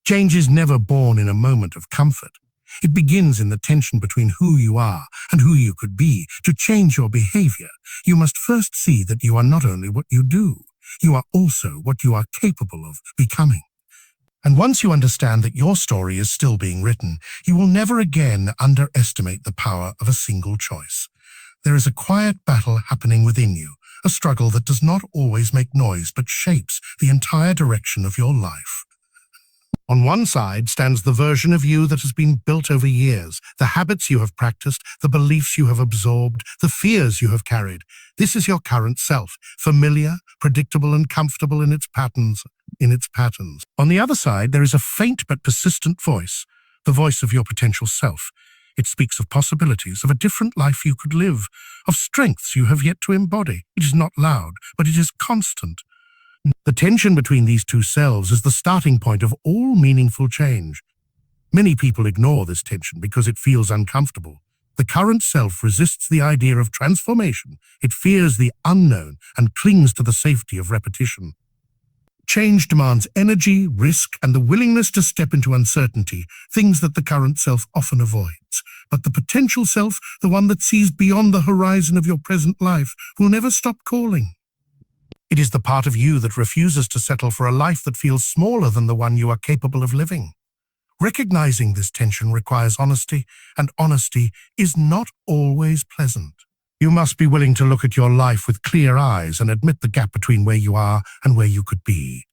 Change is never born in a moment of comfort. It begins in the tension between who you are and who you could be. To change your behavior, you must first see that you are not only what you do, you are also what you are capable of becoming. And once you understand that your story is still being written, you will never again underestimate the power of a single choice. There is a quiet battle happening within you, a struggle that does not always make noise but shapes the entire direction of your life. On one side stands the version of you that has been built over years, the habits you have practiced, the beliefs you have absorbed, the fears you have carried. This is your current self, familiar, predictable, and comfortable in its patterns. On the other side, there is a faint but persistent voice, the voice of your potential self. It speaks of possibilities, of a different life you could live, of strengths you have yet to embody. It is not loud, but it is constant. The tension between these two selves is the starting point of all meaningful change. Many people ignore this tension because it feels uncomfortable. The current self resists the idea of transformation. It fears the unknown and clings to the safety of repetition. Change demands energy, risk, and the willingness to step into uncertainty, things that the current self often avoids. But the potential self, the one that sees beyond the horizon of your present life, will never stop calling. It is the part of you that refuses to settle for a life that feels smaller than the one you are capable of living. Recognizing this tension requires honesty, and honesty is not always pleasant. You must be willing to look at your life with clear eyes and admit the gap between where you are and where you could be.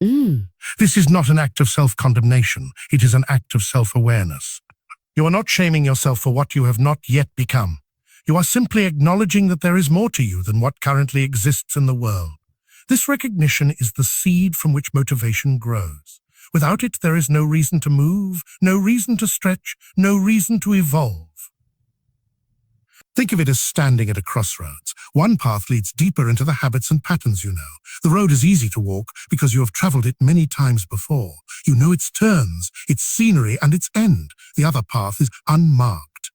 This is not an act of self-condemnation. It is an act of self-awareness. You are not shaming yourself for what you have not yet become. You are simply acknowledging that there is more to you than what currently exists in the world. This recognition is the seed from which motivation grows. Without it, there is no reason to move, no reason to stretch, no reason to evolve. Think of it as standing at a crossroads. One path leads deeper into the habits and patterns you know. The road is easy to walk because you have traveled it many times before. You know its turns, its scenery, and its end. The other path is unmarked.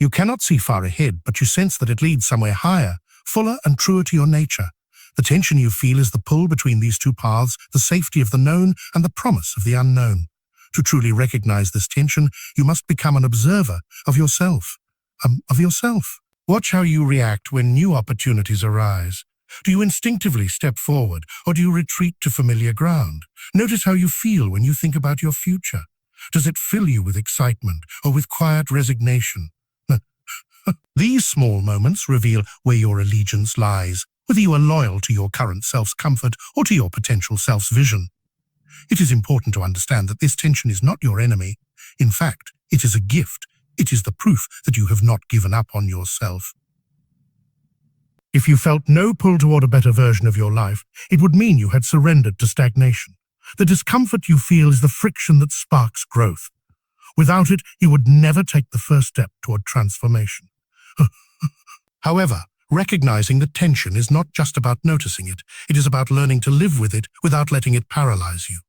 You cannot see far ahead, but you sense that it leads somewhere higher, fuller and truer to your nature. The tension you feel is the pull between these two paths, the safety of the known and the promise of the unknown. To truly recognize this tension, you must become an observer of yourself. Watch how you react when new opportunities arise. Do you instinctively step forward, or do you retreat to familiar ground? Notice how you feel when you think about your future. Does it fill you with excitement or with quiet resignation? These small moments reveal where your allegiance lies, whether you are loyal to your current self's comfort or to your potential self's vision. It is important to understand that this tension is not your enemy. In fact, it is a gift. It is the proof that you have not given up on yourself. If you felt no pull toward a better version of your life, it would mean you had surrendered to stagnation. The discomfort you feel is the friction that sparks growth. Without it, you would never take the first step toward transformation. However, recognizing the tension is not just about noticing it. It is about learning to live with it without letting it paralyze you.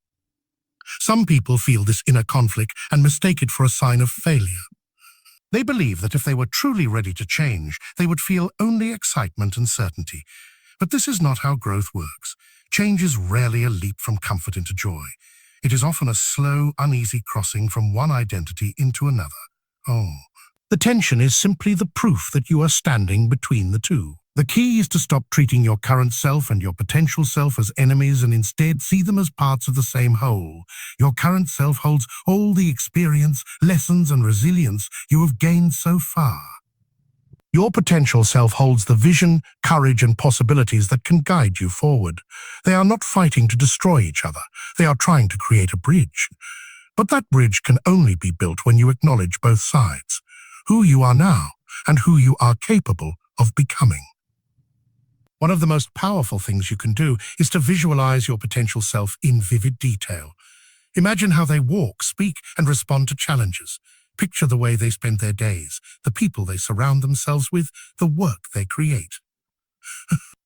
Some people feel this inner conflict and mistake it for a sign of failure. They believe that if they were truly ready to change, they would feel only excitement and certainty. But this is not how growth works. Change is rarely a leap from comfort into joy. It is often a slow, uneasy crossing from one identity into another. The tension is simply the proof that you are standing between the two. The key is to stop treating your current self and your potential self as enemies and instead see them as parts of the same whole. Your current self holds all the experience, lessons, and resilience you have gained so far. Your potential self holds the vision, courage, and possibilities that can guide you forward. They are not fighting to destroy each other. They are trying to create a bridge. But that bridge can only be built when you acknowledge both sides, who you are now and who you are capable of becoming. One of the most powerful things you can do is to visualize your potential self in vivid detail. Imagine how they walk, speak, and respond to challenges. Picture the way they spend their days, the people they surround themselves with, the work they create.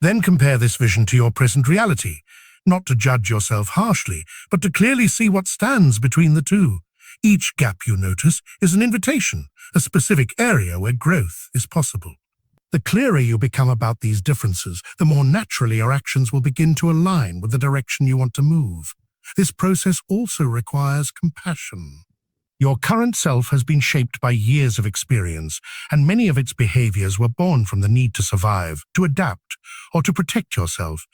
Then compare this vision to your present reality, not to judge yourself harshly, but to clearly see what stands between the two. Each gap you notice is an invitation, a specific area where growth is possible. The clearer you become about these differences, the more naturally your actions will begin to align with the direction you want to move. This process also requires compassion. Your current self has been shaped by years of experience, and many of its behaviors were born from the need to survive, to adapt, or to protect yourself.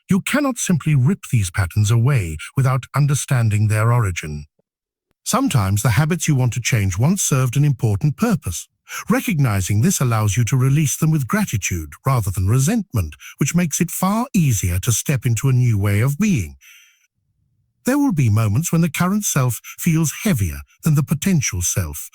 You cannot simply rip these patterns away without understanding their origin. Sometimes the habits you want to change once served an important purpose. Recognizing this allows you to release them with gratitude rather than resentment, which makes it far easier to step into a new way of being. There will be moments when the current self feels heavier than the potential self.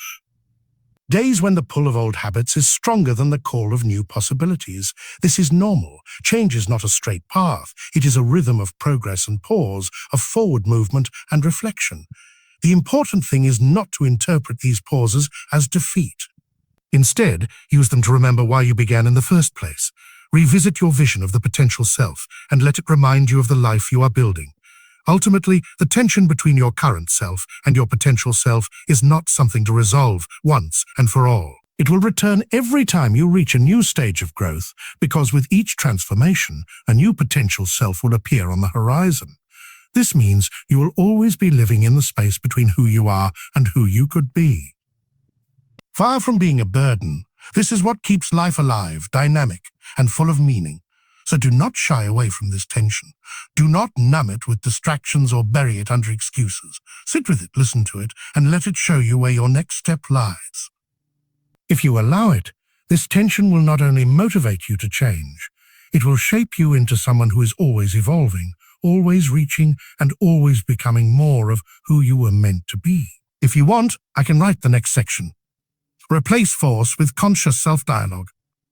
Days when the pull of old habits is stronger than the call of new possibilities. This is normal. Change is not a straight path. It is a rhythm of progress and pause, of forward movement and reflection. The important thing is not to interpret these pauses as defeat. Instead, use them to remember why you began in the first place. Revisit your vision of the potential self and let it remind you of the life you are building. Ultimately, the tension between your current self and your potential self is not something to resolve once and for all. It will return every time you reach a new stage of growth, because with each transformation, a new potential self will appear on the horizon. This means you will always be living in the space between who you are and who you could be. Far from being a burden, this is what keeps life alive, dynamic, and full of meaning. So do not shy away from this tension. Do not numb it with distractions or bury it under excuses. Sit with it, listen to it, and let it show you where your next step lies. If you allow it, this tension will not only motivate you to change, it will shape you into someone who is always evolving, always reaching, and always becoming more of who you were meant to be. If you want, I can write the next section. Replace force with conscious self-dialogue,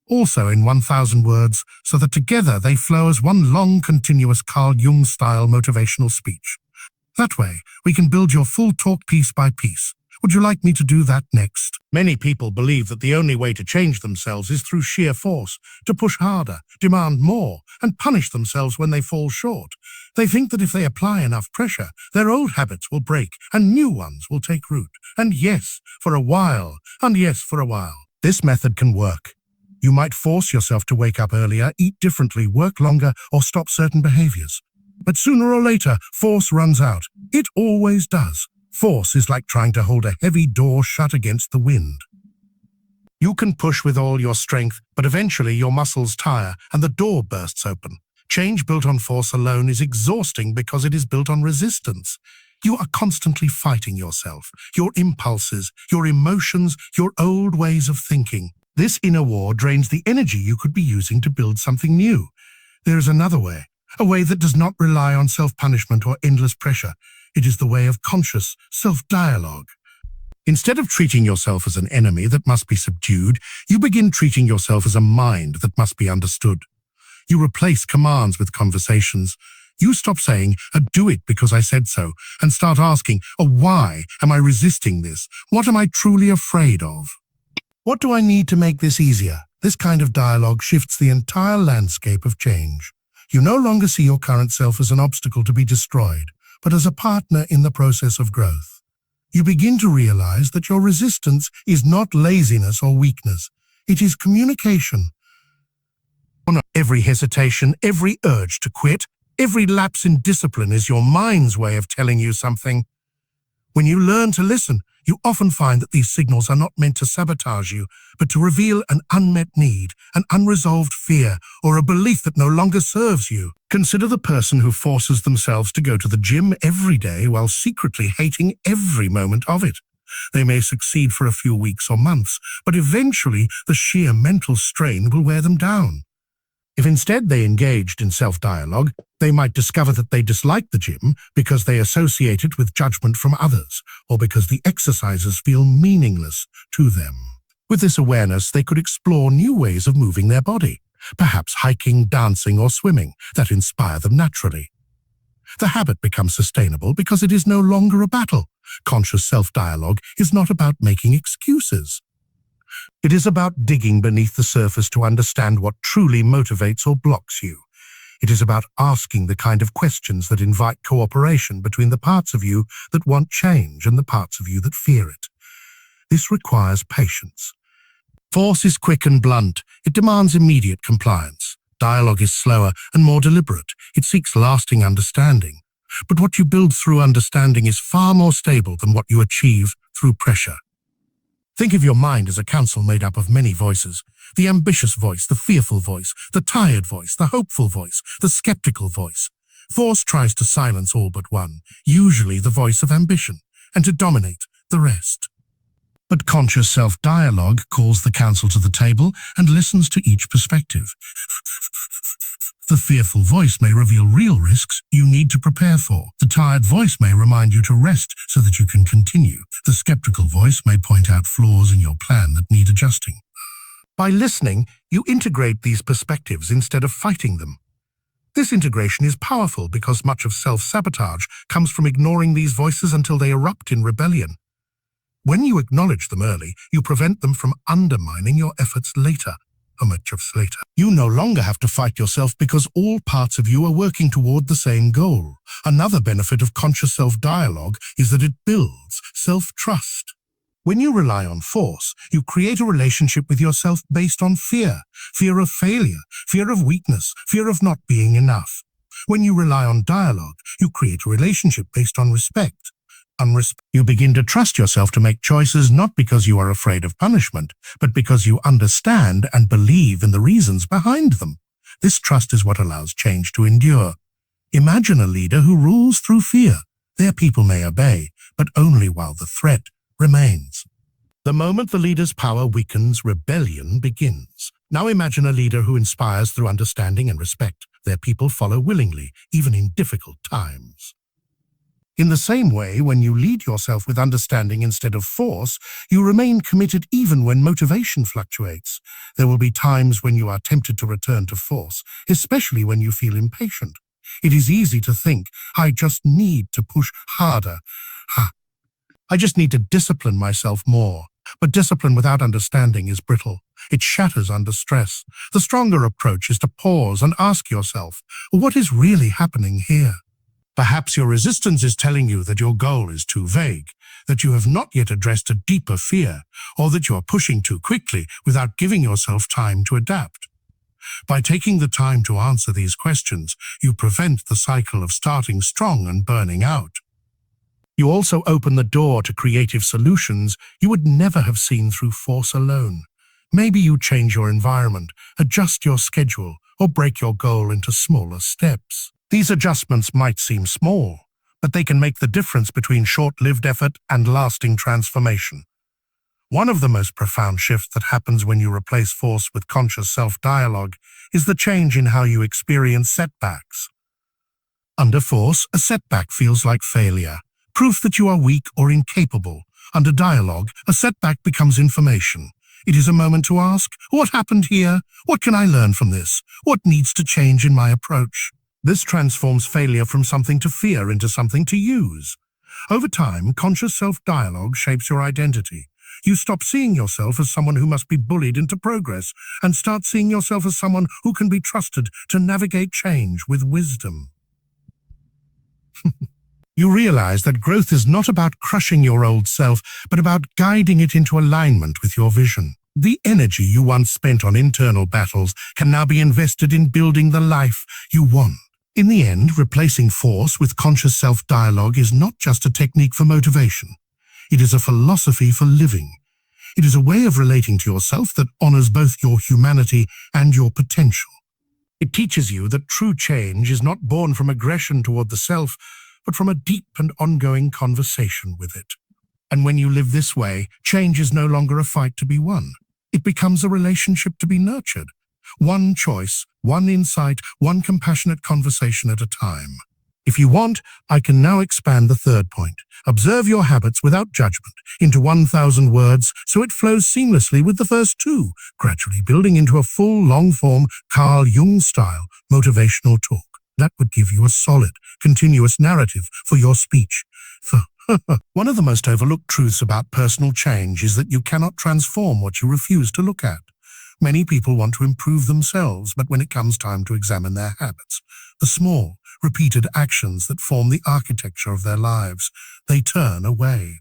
also in 1,000 words, so that together they flow as one long, continuous Carl Jung-style motivational speech. That way, we can build your full talk piece by piece. Would you like me to do that next? Many people believe that the only way to change themselves is through sheer force, to push harder, demand more, and punish themselves when they fall short. They think that if they apply enough pressure, their old habits will break and new ones will take root. And yes, for a while. This method can work. You might force yourself to wake up earlier, eat differently, work longer, or stop certain behaviors. But sooner or later, force runs out. It always does. Force is like trying to hold a heavy door shut against the wind. You can push with all your strength, but eventually your muscles tire and the door bursts open. Change built on force alone is exhausting because it is built on resistance. You are constantly fighting yourself, your impulses, your emotions, your old ways of thinking. This inner war drains the energy you could be using to build something new. There is another way, a way that does not rely on self-punishment or endless pressure. It is the way of conscious self-dialogue. Instead of treating yourself as an enemy that must be subdued, you begin treating yourself as a mind that must be understood. You replace commands with conversations. You stop saying, do it because I said so, and start asking, why am I resisting this? What am I truly afraid of? What do I need to make this easier? This kind of dialogue shifts the entire landscape of change. You no longer see your current self as an obstacle to be destroyed, but as a partner in the process of growth. You begin to realize that your resistance is not laziness or weakness. It is communication. Every hesitation, every urge to quit, every lapse in discipline is your mind's way of telling you something. When you learn to listen, you often find that these signals are not meant to sabotage you, but to reveal an unmet need, an unresolved fear, or a belief that no longer serves you. Consider the person who forces themselves to go to the gym every day while secretly hating every moment of it. They may succeed for a few weeks or months, but eventually the sheer mental strain will wear them down. If instead they engaged in self-dialogue, they might discover that they dislike the gym because they associate it with judgment from others, or because the exercises feel meaningless to them. With this awareness, they could explore new ways of moving their body, perhaps hiking, dancing, or swimming, that inspire them naturally. The habit becomes sustainable because it is no longer a battle. Conscious self-dialogue is not about making excuses. It is about digging beneath the surface to understand what truly motivates or blocks you. It is about asking the kind of questions that invite cooperation between the parts of you that want change and the parts of you that fear it. This requires patience. Force is quick and blunt. It demands immediate compliance. Dialogue is slower and more deliberate. It seeks lasting understanding. But what you build through understanding is far more stable than what you achieve through pressure. Think of your mind as a council made up of many voices: the ambitious voice, the fearful voice, the tired voice, the hopeful voice, the skeptical voice. Force tries to silence all but one, usually the voice of ambition, and to dominate the rest. But conscious self-dialogue calls the council to the table and listens to each perspective. The fearful voice may reveal real risks you need to prepare for. The tired voice may remind you to rest so that you can continue. The skeptical voice may point out flaws in your plan that need adjusting. By listening, you integrate these perspectives instead of fighting them. This integration is powerful because much of self-sabotage comes from ignoring these voices until they erupt in rebellion. When you acknowledge them early, you prevent them from undermining your efforts later. You no longer have to fight yourself because all parts of you are working toward the same goal. Another benefit of conscious self-dialogue is that it builds self-trust. When you rely on force, you create a relationship with yourself based on fear of failure, fear of weakness, fear of not being enough. When you rely on dialogue, you create a relationship based on respect. You begin to trust yourself to make choices not because you are afraid of punishment, but because you understand and believe in the reasons behind them. This trust is what allows change to endure. Imagine a leader who rules through fear. Their people may obey, but only while the threat remains. The moment the leader's power weakens, rebellion begins. Now imagine a leader who inspires through understanding and respect. Their people follow willingly, even in difficult times. In the same way, when you lead yourself with understanding instead of force, you remain committed even when motivation fluctuates. There will be times when you are tempted to return to force, especially when you feel impatient. It is easy to think, I just need to push harder. I just need to discipline myself more. But discipline without understanding is brittle. It shatters under stress. The stronger approach is to pause and ask yourself, what is really happening here? Perhaps your resistance is telling you that your goal is too vague, that you have not yet addressed a deeper fear, or that you are pushing too quickly without giving yourself time to adapt. By taking the time to answer these questions, you prevent the cycle of starting strong and burning out. You also open the door to creative solutions you would never have seen through force alone. Maybe you change your environment, adjust your schedule, or break your goal into smaller steps. These adjustments might seem small, but they can make the difference between short-lived effort and lasting transformation. One of the most profound shifts that happens when you replace force with conscious self-dialogue is the change in how you experience setbacks. Under force, a setback feels like failure, proof that you are weak or incapable. Under dialogue, a setback becomes information. It is a moment to ask, what happened here? What can I learn from this? What needs to change in my approach? This transforms failure from something to fear into something to use. Over time, conscious self-dialogue shapes your identity. You stop seeing yourself as someone who must be bullied into progress and start seeing yourself as someone who can be trusted to navigate change with wisdom. You realize that growth is not about crushing your old self, but about guiding it into alignment with your vision. The energy you once spent on internal battles can now be invested in building the life you want. In the end, replacing force with conscious self-dialogue is not just a technique for motivation. It is a philosophy for living. It is a way of relating to yourself that honors both your humanity and your potential. It teaches you that true change is not born from aggression toward the self, but from a deep and ongoing conversation with it. And when you live this way, change is no longer a fight to be won. It becomes a relationship to be nurtured. One choice, one insight, one compassionate conversation at a time. If you want, I can now expand the third point. Observe your habits without judgment into 1,000 words so it flows seamlessly with the first two, gradually building into a full, long-form, Carl Jung-style motivational talk. That would give you a solid, continuous narrative for your speech. One of the most overlooked truths about personal change is that you cannot transform what you refuse to look at. Many people want to improve themselves, but when it comes time to examine their habits, the small, repeated actions that form the architecture of their lives, they turn away.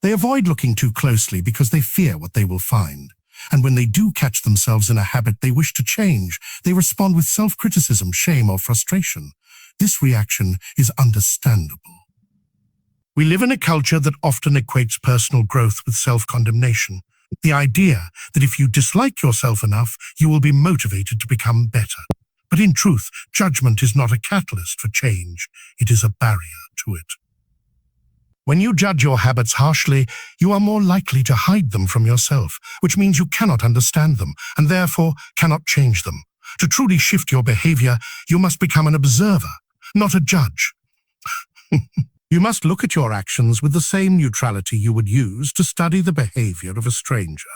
They avoid looking too closely because they fear what they will find. And when they do catch themselves in a habit they wish to change, they respond with self-criticism, shame, or frustration. This reaction is understandable. We live in a culture that often equates personal growth with self-condemnation. The idea that if you dislike yourself enough, you will be motivated to become better. But in truth, judgment is not a catalyst for change. It is a barrier to it. When you judge your habits harshly, you are more likely to hide them from yourself, which means you cannot understand them and therefore cannot change them. To truly shift your behavior, you must become an observer, not a judge. You must look at your actions with the same neutrality you would use to study the behavior of a stranger.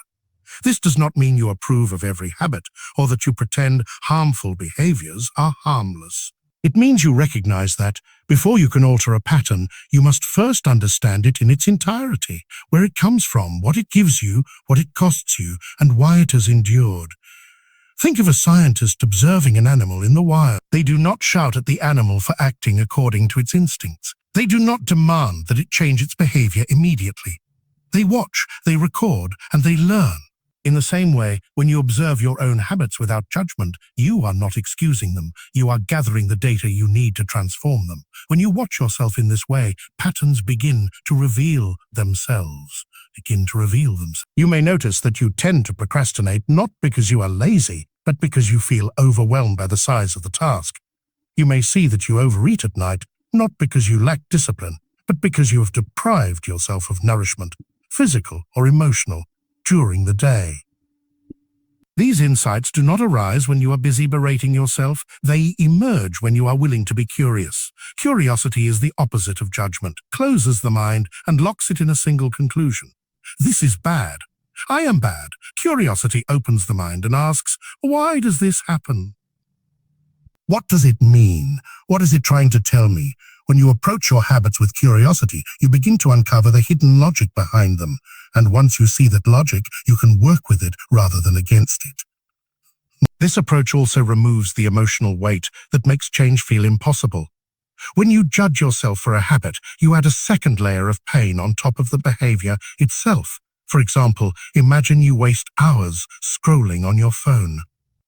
This does not mean you approve of every habit or that you pretend harmful behaviors are harmless. It means you recognize that, before you can alter a pattern, you must first understand it in its entirety, where it comes from, what it gives you, what it costs you, and why it has endured. Think of a scientist observing an animal in the wild. They do not shout at the animal for acting according to its instincts. They do not demand that it change its behavior immediately. They watch, they record, and they learn. In the same way, when you observe your own habits without judgment, you are not excusing them. You are gathering the data you need to transform them. When you watch yourself in this way, patterns begin to reveal themselves. You may notice that you tend to procrastinate not because you are lazy, but because you feel overwhelmed by the size of the task. You may see that you overeat at night, not because you lack discipline, but because you have deprived yourself of nourishment, physical or emotional, during the day. These insights do not arise when you are busy berating yourself. They emerge when you are willing to be curious. Curiosity is the opposite of judgment, closes the mind, and locks it in a single conclusion. This is bad. I am bad. Curiosity opens the mind and asks, why does this happen? What does it mean? What is it trying to tell me? When you approach your habits with curiosity, you begin to uncover the hidden logic behind them. And once you see that logic, you can work with it rather than against it. This approach also removes the emotional weight that makes change feel impossible. When you judge yourself for a habit, you add a second layer of pain on top of the behavior itself. For example, imagine you waste hours scrolling on your phone.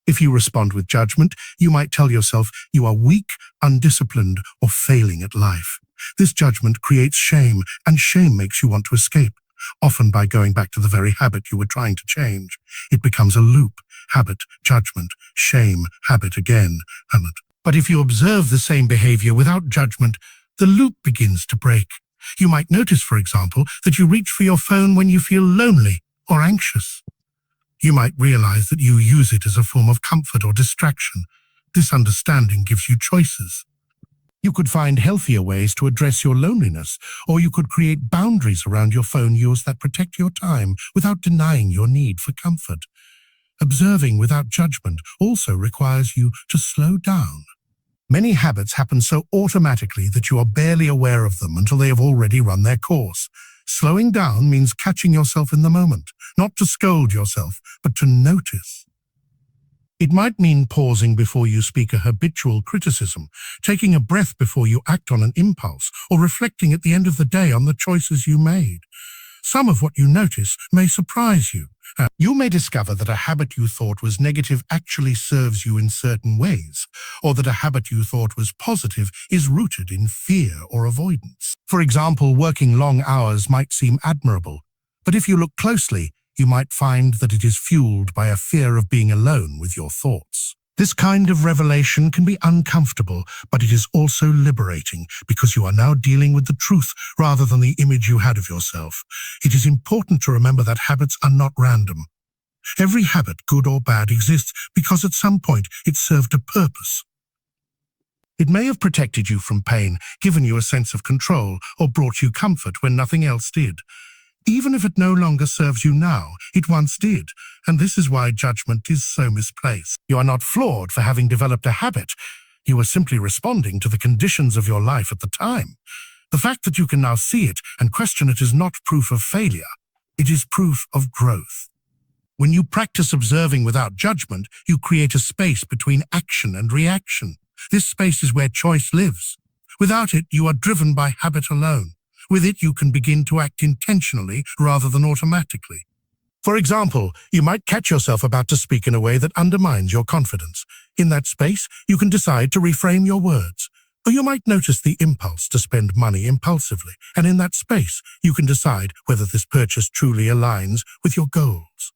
If you respond with judgment, you might tell yourself you are weak, undisciplined, or failing at life. This judgment creates shame, and shame makes you want to escape, often by going back to the very habit you were trying to change. It becomes a loop: habit, judgment, shame, habit again, habit. But if you observe the same behavior without judgment, the loop begins to break. You might notice, for example, that you reach for your phone when you feel lonely or anxious. You might realize that you use it as a form of comfort or distraction. This understanding gives you choices. You could find healthier ways to address your loneliness, or you could create boundaries around your phone use that protect your time without denying your need for comfort. Observing without judgment also requires you to slow down. Many habits happen so automatically that you are barely aware of them until they have already run their course. Slowing down means catching yourself in the moment, not to scold yourself, but to notice. It might mean pausing before you speak a habitual criticism, taking a breath before you act on an impulse, or reflecting at the end of the day on the choices you made. Some of what you notice may surprise you. You may discover that a habit you thought was negative actually serves you in certain ways, or that a habit you thought was positive is rooted in fear or avoidance. For example, working long hours might seem admirable, but if you look closely, you might find that it is fueled by a fear of being alone with your thoughts. This kind of revelation can be uncomfortable, but it is also liberating because you are now dealing with the truth rather than the image you had of yourself. It is important to remember that habits are not random. Every habit, good or bad, exists because at some point it served a purpose. It may have protected you from pain, given you a sense of control, or brought you comfort when nothing else did. Even if it no longer serves you now, it once did, and this is why judgment is so misplaced. You are not flawed for having developed a habit. You are simply responding to the conditions of your life at the time. The fact that you can now see it and question it is not proof of failure. It is proof of growth. When you practice observing without judgment, you create a space between action and reaction. This space is where choice lives. Without it, you are driven by habit alone. With it, you can begin to act intentionally rather than automatically. For example, you might catch yourself about to speak in a way that undermines your confidence. In that space, you can decide to reframe your words. Or you might notice the impulse to spend money impulsively, and in that space, you can decide whether this purchase truly aligns with your goals.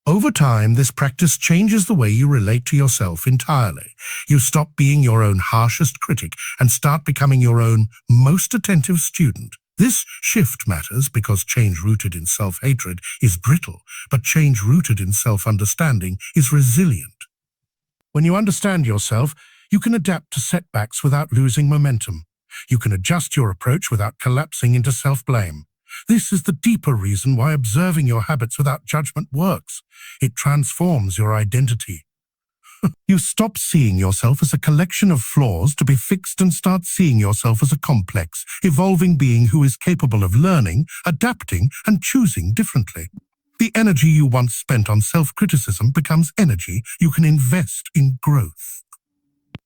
Over time, this practice changes the way you relate to yourself entirely. You stop being your own harshest critic and start becoming your own most attentive student. This shift matters because change rooted in self-hatred is brittle, but change rooted in self-understanding is resilient. When you understand yourself, you can adapt to setbacks without losing momentum. You can adjust your approach without collapsing into self-blame. This is the deeper reason why observing your habits without judgment works. It transforms your identity. You stop seeing yourself as a collection of flaws to be fixed and start seeing yourself as a complex, evolving being who is capable of learning, adapting, and choosing differently. The energy you once spent on self-criticism becomes energy you can invest in growth.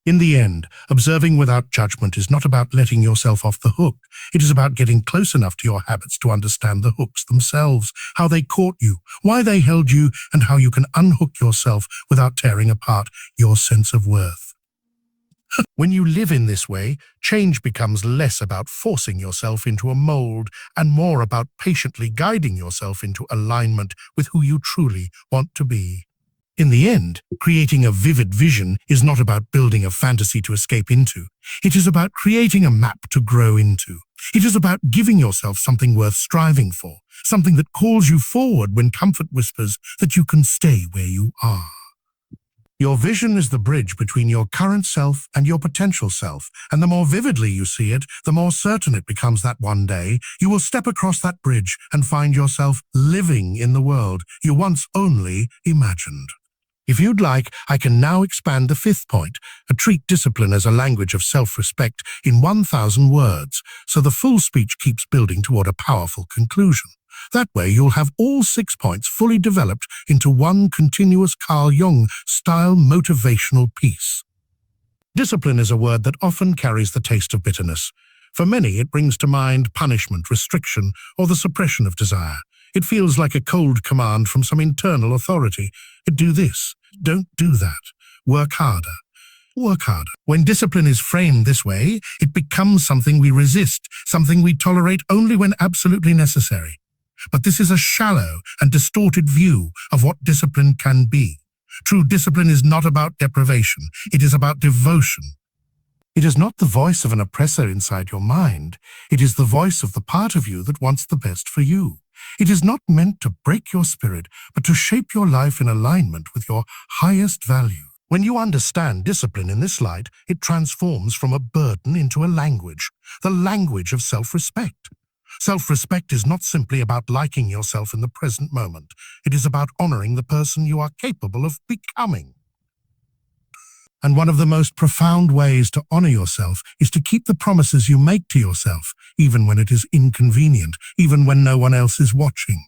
In the end, observing without judgment is not about letting yourself off the hook. It is about getting close enough to your habits to understand the hooks themselves, how they caught you, why they held you, and how you can unhook yourself without tearing apart your sense of worth. When you live in this way, change becomes less about forcing yourself into a mold and more about patiently guiding yourself into alignment with who you truly want to be. In the end, creating a vivid vision is not about building a fantasy to escape into. It is about creating a map to grow into. It is about giving yourself something worth striving for, something that calls you forward when comfort whispers that you can stay where you are. Your vision is the bridge between your current self and your potential self, and the more vividly you see it, the more certain it becomes that one day you will step across that bridge and find yourself living in the world you once only imagined. If you'd like, I can now expand the fifth point, treat discipline as a language of self-respect in 1,000 words, so the full speech keeps building toward a powerful conclusion. That way you'll have all 6 points fully developed into one continuous Carl Jung-style motivational piece. Discipline is a word that often carries the taste of bitterness. For many, it brings to mind punishment, restriction, or the suppression of desire. It feels like a cold command from some internal authority. Do this, don't do that. Work harder. When discipline is framed this way, it becomes something we resist, something we tolerate only when absolutely necessary. But this is a shallow and distorted view of what discipline can be. True discipline is not about deprivation. It is about devotion. It is not the voice of an oppressor inside your mind. It is the voice of the part of you that wants the best for you. It is not meant to break your spirit, but to shape your life in alignment with your highest value. When you understand discipline in this light, it transforms from a burden into a language, the language of self-respect. Self-respect is not simply about liking yourself in the present moment. It is about honoring the person you are capable of becoming. And one of the most profound ways to honor yourself is to keep the promises you make to yourself, even when it is inconvenient, even when no one else is watching.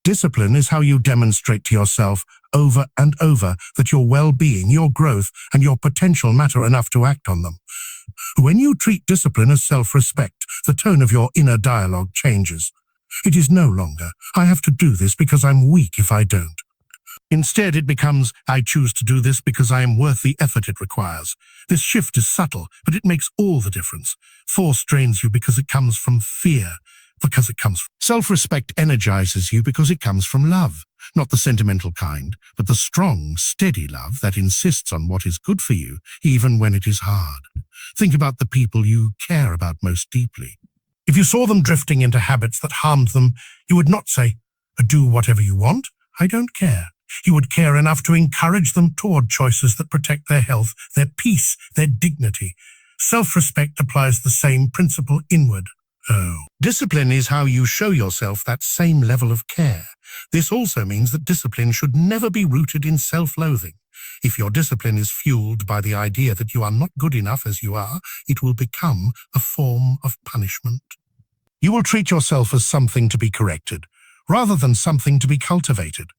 Discipline is how you demonstrate to yourself over and over that your well-being, your growth, and your potential matter enough to act on them. When you treat discipline as self-respect, the tone of your inner dialogue changes. It is no longer, I have to do this because I'm weak if I don't. Instead, it becomes, I choose to do this because I am worth the effort it requires. This shift is subtle, but it makes all the difference. Force drains you because it comes from fear, self-respect energizes you because it comes from love. Not the sentimental kind, but the strong, steady love that insists on what is good for you, even when it is hard. Think about the people you care about most deeply. If you saw them drifting into habits that harmed them, you would not say, do whatever you want, I don't care. You would care enough to encourage them toward choices that protect their health, their peace, their dignity. Self-respect applies the same principle inward. Discipline is how you show yourself that same level of care. This also means that discipline should never be rooted in self-loathing. If your discipline is fueled by the idea that you are not good enough as you are, it will become a form of punishment. You will treat yourself as something to be corrected, rather than something to be cultivated.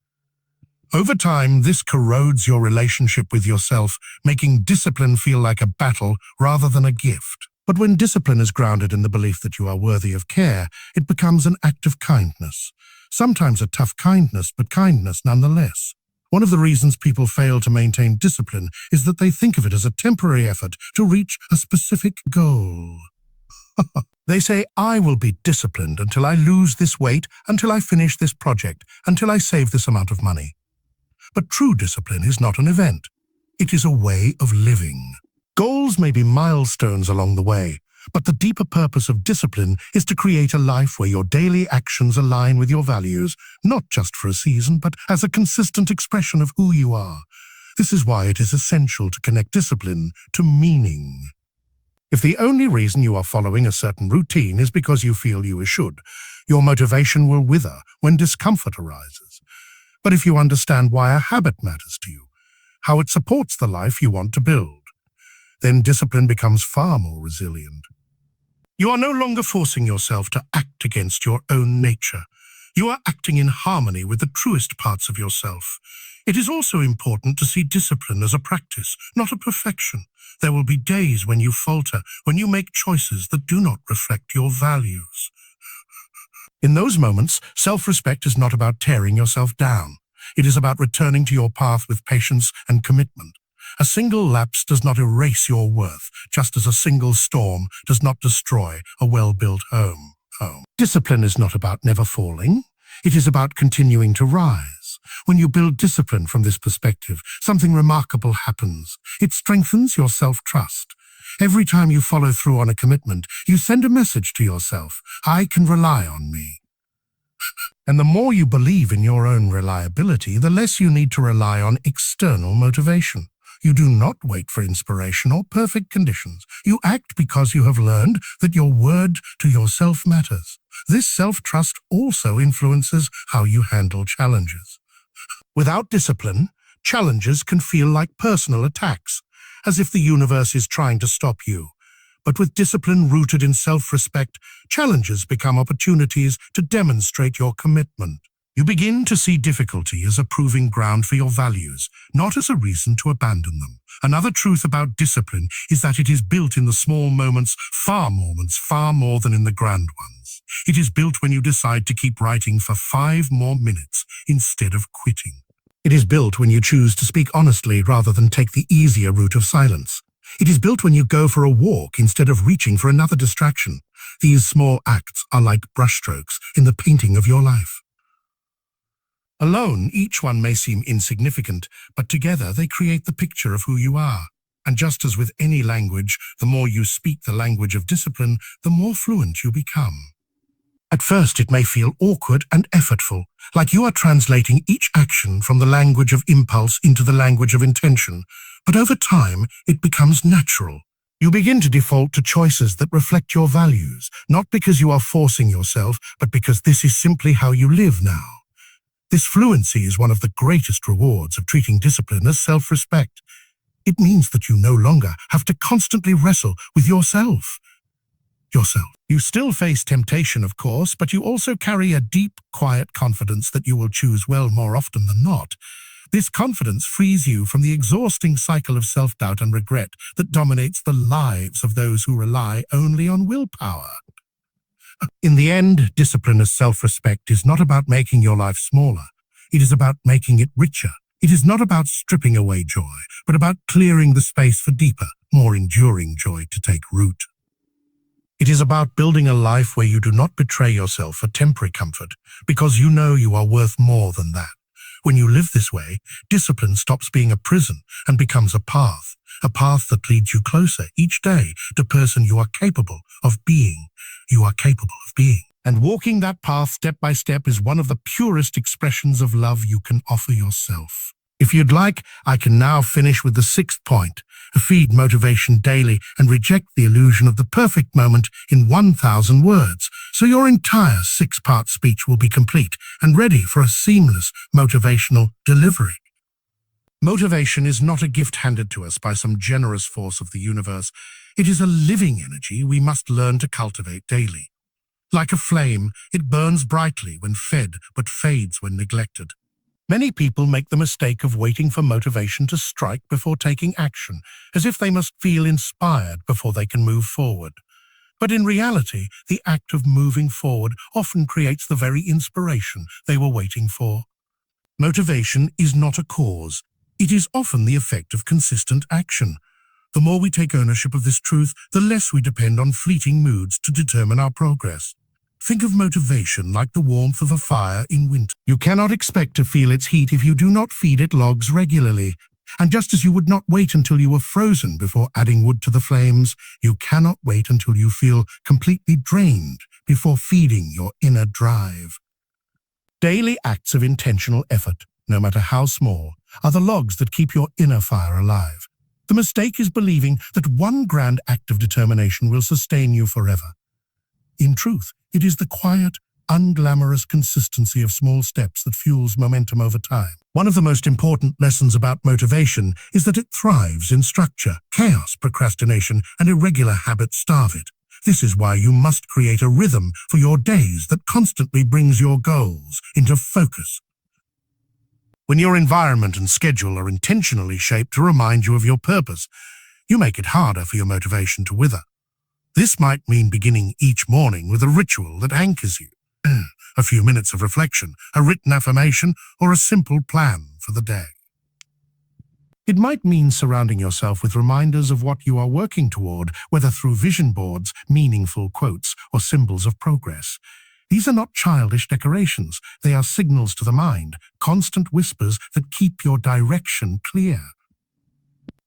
Over time, this corrodes your relationship with yourself, making discipline feel like a battle rather than a gift. But when discipline is grounded in the belief that you are worthy of care, it becomes an act of kindness. Sometimes a tough kindness, but kindness nonetheless. One of the reasons people fail to maintain discipline is that they think of it as a temporary effort to reach a specific goal. They say, I will be disciplined until I lose this weight, until I finish this project, until I save this amount of money. But true discipline is not an event. It is a way of living. Goals may be milestones along the way, but the deeper purpose of discipline is to create a life where your daily actions align with your values, not just for a season, but as a consistent expression of who you are. This is why it is essential to connect discipline to meaning. If the only reason you are following a certain routine is because you feel you should, your motivation will wither when discomfort arises. But if you understand why a habit matters to you, how it supports the life you want to build, then discipline becomes far more resilient. You are no longer forcing yourself to act against your own nature. You are acting in harmony with the truest parts of yourself. It is also important to see discipline as a practice, not a perfection. There will be days when you falter, when you make choices that do not reflect your values. In those moments, self-respect is not about tearing yourself down. It is about returning to your path with patience and commitment. A single lapse does not erase your worth, just as a single storm does not destroy a well-built home. Discipline is not about never falling. It is about continuing to rise. When you build discipline from this perspective, something remarkable happens. It strengthens your self-trust. Every time you follow through on a commitment, you send a message to yourself, I can rely on me. And the more you believe in your own reliability, the less you need to rely on external motivation. You do not wait for inspiration or perfect conditions. You act because you have learned that your word to yourself matters. This self-trust also influences how you handle challenges. Without discipline, challenges can feel like personal attacks, as if the universe is trying to stop you. But with discipline rooted in self-respect, challenges become opportunities to demonstrate your commitment. You begin to see difficulty as a proving ground for your values, not as a reason to abandon them. Another truth about discipline is that it is built in the small moments far more than in the grand ones. It is built when you decide to keep writing for 5 more minutes instead of quitting. It is built when you choose to speak honestly rather than take the easier route of silence. It is built when you go for a walk instead of reaching for another distraction. These small acts are like brushstrokes in the painting of your life. Alone, each one may seem insignificant, but together they create the picture of who you are. And just as with any language, the more you speak the language of discipline, the more fluent you become. At first, it may feel awkward and effortful, like you are translating each action from the language of impulse into the language of intention. But over time, it becomes natural. You begin to default to choices that reflect your values, not because you are forcing yourself, but because this is simply how you live now. This fluency is one of the greatest rewards of treating discipline as self-respect. It means that you no longer have to constantly wrestle with yourself. You still face temptation, of course, but you also carry a deep, quiet confidence that you will choose well more often than not. This confidence frees you from the exhausting cycle of self-doubt and regret that dominates the lives of those who rely only on willpower. In the end, discipline as self-respect is not about making your life smaller. It is about making it richer. It is not about stripping away joy, but about clearing the space for deeper, more enduring joy to take root. It is about building a life where you do not betray yourself for temporary comfort, because you know you are worth more than that. When you live this way, discipline stops being a prison and becomes a path that leads you closer each day to the person you are capable of being. And walking that path step by step is one of the purest expressions of love you can offer yourself. If you'd like, I can now finish with the 6th point, feed motivation daily and reject the illusion of the perfect moment in 1,000 words, so your entire 6-part speech will be complete and ready for a seamless motivational delivery. Motivation is not a gift handed to us by some generous force of the universe. It is a living energy we must learn to cultivate daily. Like a flame, it burns brightly when fed, but fades when neglected. Many people make the mistake of waiting for motivation to strike before taking action, as if they must feel inspired before they can move forward. But in reality, the act of moving forward often creates the very inspiration they were waiting for. Motivation is not a cause. It is often the effect of consistent action. The more we take ownership of this truth, the less we depend on fleeting moods to determine our progress. Think of motivation like the warmth of a fire in winter. You cannot expect to feel its heat if you do not feed it logs regularly. And just as you would not wait until you were frozen before adding wood to the flames, you cannot wait until you feel completely drained before feeding your inner drive. Daily acts of intentional effort, no matter how small, are the logs that keep your inner fire alive. The mistake is believing that one grand act of determination will sustain you forever. In truth, it is the quiet, unglamorous consistency of small steps that fuels momentum over time. One of the most important lessons about motivation is that it thrives in structure. Chaos, procrastination, and irregular habits starve it. This is why you must create a rhythm for your days that constantly brings your goals into focus. When your environment and schedule are intentionally shaped to remind you of your purpose, you make it harder for your motivation to wither. This might mean beginning each morning with a ritual that anchors you. A few minutes of reflection, a written affirmation, or a simple plan for the day. It might mean surrounding yourself with reminders of what you are working toward, whether through vision boards, meaningful quotes, or symbols of progress. These are not childish decorations. They are signals to the mind, constant whispers that keep your direction clear.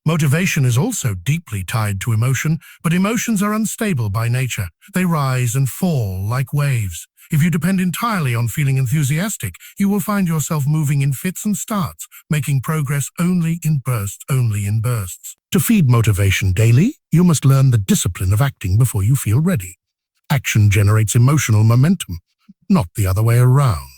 Motivation is also deeply tied to emotion, but emotions are unstable by nature. They rise and fall like waves. If you depend entirely on feeling enthusiastic, you will find yourself moving in fits and starts, making progress only in bursts. To feed motivation daily, you must learn the discipline of acting before you feel ready. Action generates emotional momentum, not the other way around.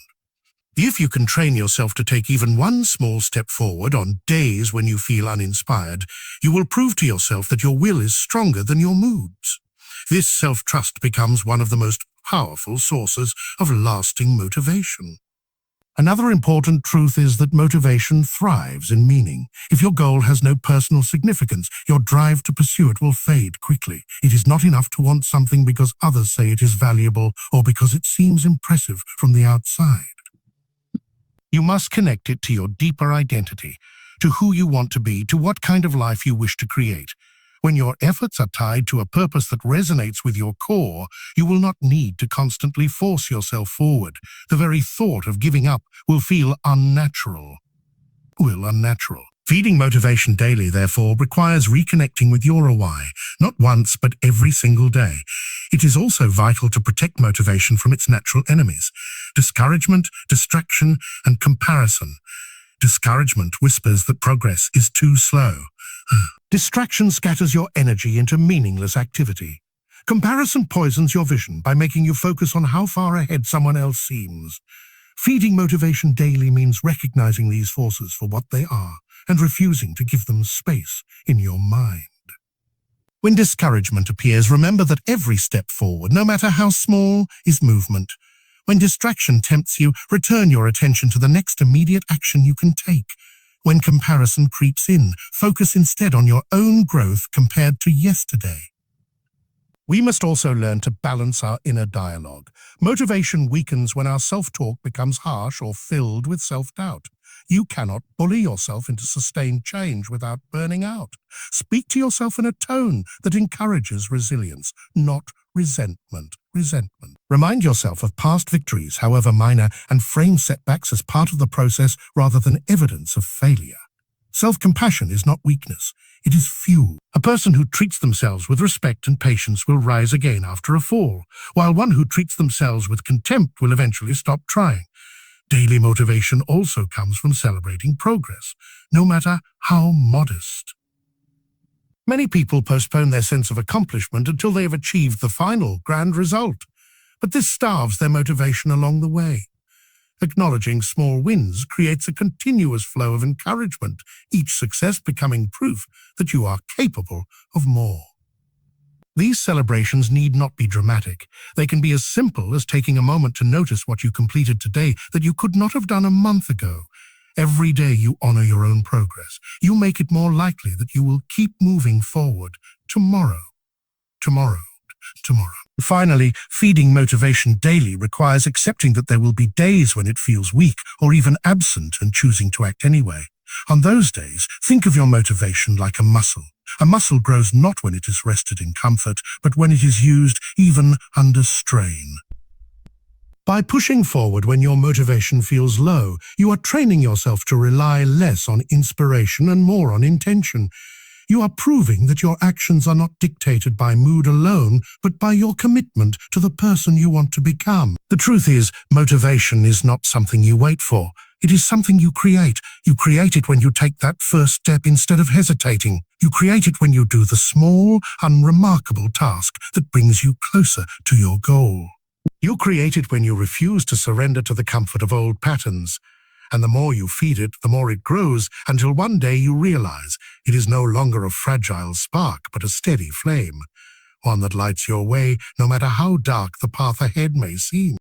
If you can train yourself to take even one small step forward on days when you feel uninspired, you will prove to yourself that your will is stronger than your moods. This self-trust becomes one of the most powerful sources of lasting motivation. Another important truth is that motivation thrives in meaning. If your goal has no personal significance, your drive to pursue it will fade quickly. It is not enough to want something because others say it is valuable or because it seems impressive from the outside. You must connect it to your deeper identity, to who you want to be, to what kind of life you wish to create. When your efforts are tied to a purpose that resonates with your core, you will not need to constantly force yourself forward. The very thought of giving up will feel unnatural. Feeding motivation daily, therefore, requires reconnecting with your why, not once but every single day. It is also vital to protect motivation from its natural enemies: discouragement, distraction, and comparison. Discouragement whispers that progress is too slow. Distraction scatters your energy into meaningless activity. Comparison poisons your vision by making you focus on how far ahead someone else seems. Feeding motivation daily means recognizing these forces for what they are and refusing to give them space in your mind. When discouragement appears, remember that every step forward, no matter how small, is movement. When distraction tempts you, return your attention to the next immediate action you can take. When comparison creeps in, focus instead on your own growth compared to yesterday. We must also learn to balance our inner dialogue. Motivation weakens when our self-talk becomes harsh or filled with self-doubt. You cannot bully yourself into sustained change without burning out. Speak to yourself in a tone that encourages resilience, not resentment. Remind yourself of past victories, however minor, and frame setbacks as part of the process rather than evidence of failure. Self-compassion is not weakness, it is fuel. A person who treats themselves with respect and patience will rise again after a fall, while one who treats themselves with contempt will eventually stop trying. Daily motivation also comes from celebrating progress, no matter how modest. Many people postpone their sense of accomplishment until they have achieved the final grand result, but this starves their motivation along the way. Acknowledging small wins creates a continuous flow of encouragement, each success becoming proof that you are capable of more. These celebrations need not be dramatic. They can be as simple as taking a moment to notice what you completed today that you could not have done a month ago. Every day you honor your own progress. You make it more likely that you will keep moving forward tomorrow. tomorrow. Finally, feeding motivation daily requires accepting that there will be days when it feels weak or even absent and choosing to act anyway. On those days, think of your motivation like a muscle. A muscle grows not when it is rested in comfort, but when it is used even under strain. By pushing forward when your motivation feels low, you are training yourself to rely less on inspiration and more on intention. You are proving that your actions are not dictated by mood alone, but by your commitment to the person you want to become. The truth is, motivation is not something you wait for. It is something you create. You create it when you take that first step instead of hesitating. You create it when you do the small, unremarkable task that brings you closer to your goal. You create it when you refuse to surrender to the comfort of old patterns. And the more you feed it, the more it grows, until one day you realize it is no longer a fragile spark, but a steady flame, one that lights your way no matter how dark the path ahead may seem.